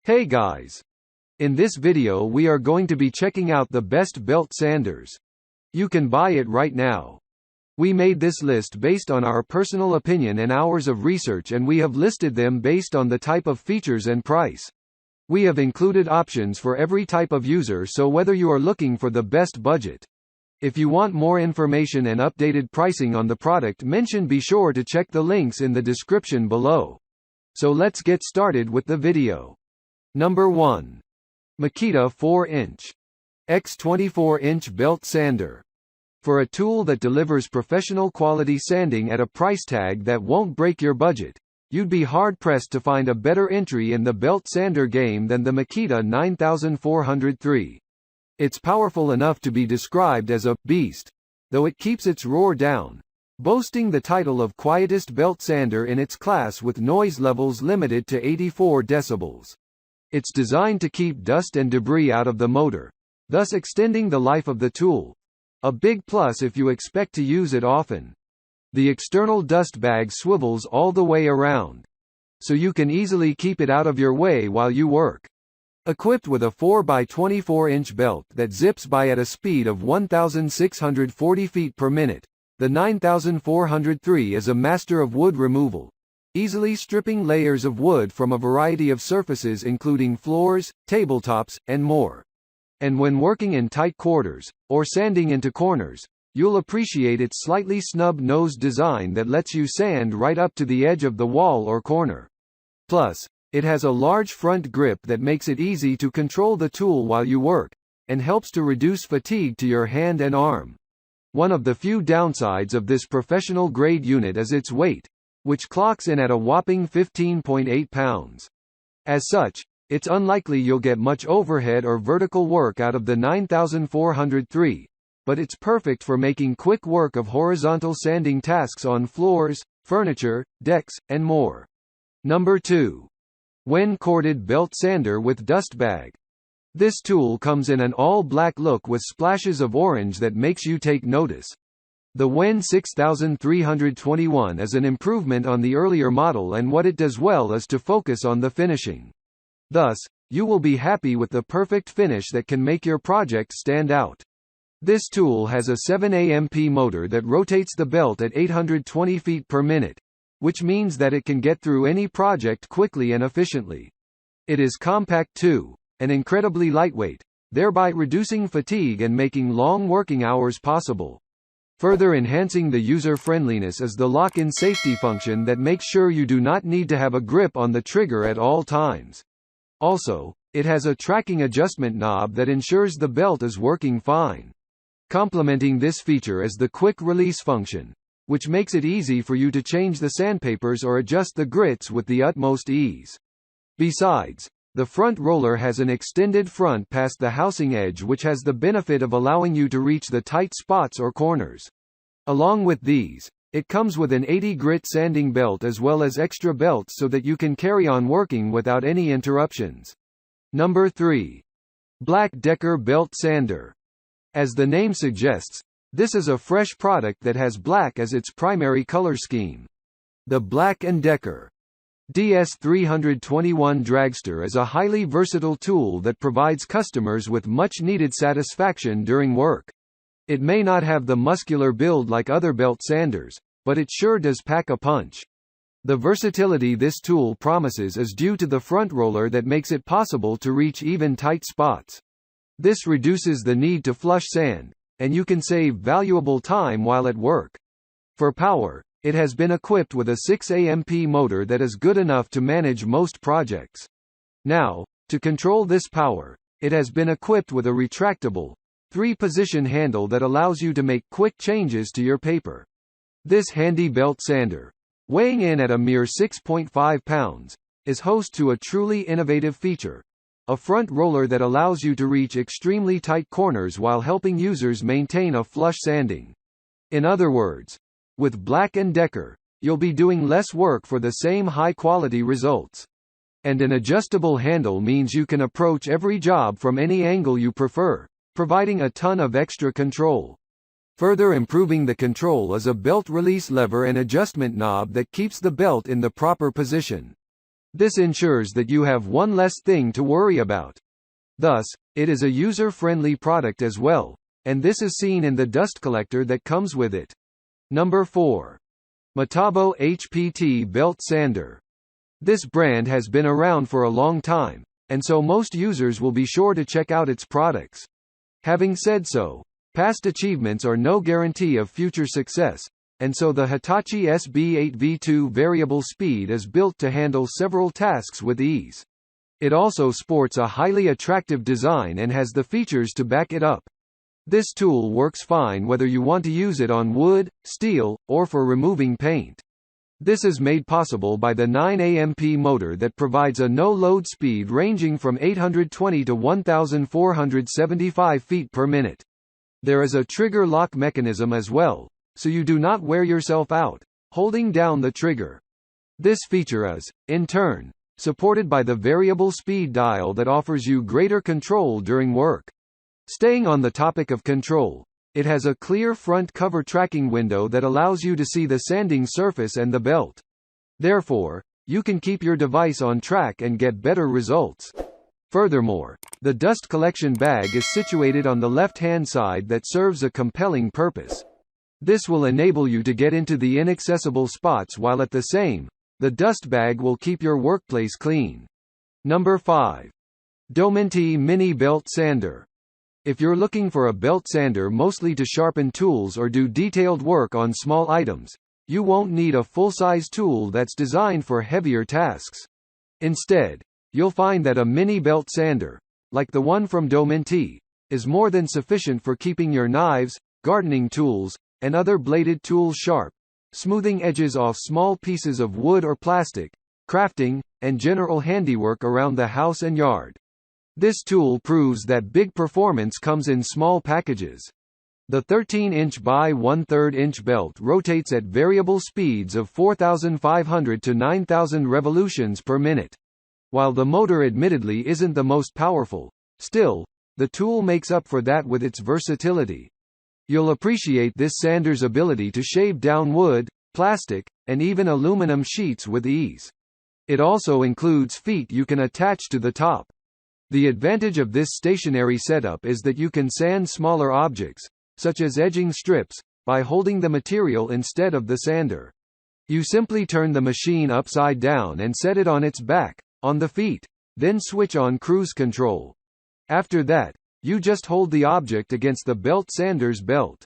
Hey guys! In this video we are going to be checking out the best belt sanders. You can buy it right now. We made this list based on our personal opinion and hours of research, and we have listed them based on the type of features and price. We have included options for every type of user, so whether you are looking for the best budget. If you want more information and updated pricing on the product mentioned, be sure to check the links in the description below. So let's get started with the video. Number 1. Makita 4-inch x 24-inch belt sander. For a tool that delivers professional quality sanding at a price tag that won't break your budget, you'd be hard-pressed to find a better entry in the belt sander game than the Makita 9403. It's powerful enough to be described as a beast, though it keeps its roar down, boasting the title of quietest belt sander in its class with noise levels limited to 84 decibels. It's designed to keep dust and debris out of the motor, thus extending the life of the tool. A big plus if you expect to use it often. The external dust bag swivels all the way around, so you can easily keep it out of your way while you work. Equipped with a 4x24-inch belt that zips by at a speed of 1,640 feet per minute, the 9403 is a master of wood removal, easily stripping layers of wood from a variety of surfaces including floors, tabletops, and more. And when working in tight quarters, or sanding into corners, you'll appreciate its slightly snub-nosed design that lets you sand right up to the edge of the wall or corner. Plus, it has a large front grip that makes it easy to control the tool while you work, and helps to reduce fatigue to your hand and arm. One of the few downsides of this professional-grade unit is its weight, which clocks in at a whopping 15.8 pounds. As such, it's unlikely you'll get much overhead or vertical work out of the 9403, but it's perfect for making quick work of horizontal sanding tasks on floors, furniture, decks, and more. Number 2. Wen corded belt sander with dust bag. This tool comes in an all-black look with splashes of orange that makes you take notice. The Wen 6321 is an improvement on the earlier model, and what it does well is to focus on the finishing. Thus, you will be happy with the perfect finish that can make your project stand out. This tool has a 7 amp motor that rotates the belt at 820 feet per minute, which means that it can get through any project quickly and efficiently. It is compact too, and incredibly lightweight, thereby reducing fatigue and making long working hours possible. Further enhancing the user-friendliness is the lock-in safety function that makes sure you do not need to have a grip on the trigger at all times. Also, it has a tracking adjustment knob that ensures the belt is working fine. Complementing this feature is the quick release function, which makes it easy for you to change the sandpapers or adjust the grits with the utmost ease. Besides, the front roller has an extended front past the housing edge, which has the benefit of allowing you to reach the tight spots or corners. Along with these, it comes with an 80 grit sanding belt as well as extra belts so that you can carry on working without any interruptions. Number 3. Black Decker belt sander. As the name suggests, this is a fresh product that has black as its primary color scheme. The Black & Decker DS321 Dragster is a highly versatile tool that provides customers with much-needed satisfaction during work. It may not have the muscular build like other belt sanders, but it sure does pack a punch. The versatility this tool promises is due to the front roller that makes it possible to reach even tight spots. This reduces the need to flush sand, and you can save valuable time while at work. For power, it has been equipped with a 6 amp motor that is good enough to manage most projects. Now, to control this power, it has been equipped with a retractable, 3-position handle that allows you to make quick changes to your paper. This handy belt sander, weighing in at a mere 6.5 pounds, is host to a truly innovative feature: a front roller that allows you to reach extremely tight corners while helping users maintain a flush sanding. In other words, with Black & Decker, you'll be doing less work for the same high-quality results. And an adjustable handle means you can approach every job from any angle you prefer, providing a ton of extra control. Further improving the control is a belt release lever and adjustment knob that keeps the belt in the proper position. This ensures that you have one less thing to worry about. Thus, it is a user-friendly product as well, and this is seen in the dust collector that comes with it. Number 4. Metabo HPT Belt Sander. This brand has been around for a long time, and so most users will be sure to check out its products. Having said so, past achievements are no guarantee of future success, and so the Hitachi SB8V2 variable speed is built to handle several tasks with ease. It also sports a highly attractive design and has the features to back it up. This tool works fine whether you want to use it on wood, steel, or for removing paint. This is made possible by the 9 amp motor that provides a no-load speed ranging from 820 to 1,475 feet per minute. There is a trigger lock mechanism as well, so you do not wear yourself out holding down the trigger. This feature is, in turn, supported by the variable speed dial that offers you greater control during work. Staying on the topic of control, it has a clear front cover tracking window that allows you to see the sanding surface and the belt. Therefore, you can keep your device on track and get better results. Furthermore, the dust collection bag is situated on the left-hand side that serves a compelling purpose. This will enable you to get into the inaccessible spots while at the same, the dust bag will keep your workplace clean. Number 5. Dominty Mini Belt Sander. If you're looking for a belt sander mostly to sharpen tools or do detailed work on small items, you won't need a full-size tool that's designed for heavier tasks. Instead, you'll find that a mini belt sander, like the one from Dominty, is more than sufficient for keeping your knives, gardening tools, and other bladed tools sharp, smoothing edges off small pieces of wood or plastic, crafting, and general handiwork around the house and yard. This tool proves that big performance comes in small packages. The 13-inch by 1/3 inch belt rotates at variable speeds of 4,500 to 9,000 revolutions per minute. While the motor admittedly isn't the most powerful, still, the tool makes up for that with its versatility. You'll appreciate this sander's ability to shave down wood, plastic, and even aluminum sheets with ease. It also includes feet you can attach to the top. The advantage of this stationary setup is that you can sand smaller objects, such as edging strips, by holding the material instead of the sander. You simply turn the machine upside down and set it on its back, on the feet, then switch on cruise control. After that, you just hold the object against the belt sander's belt.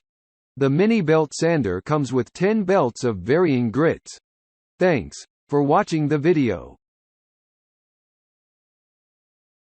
The mini belt sander comes with 10 belts of varying grits. Thanks for watching the video.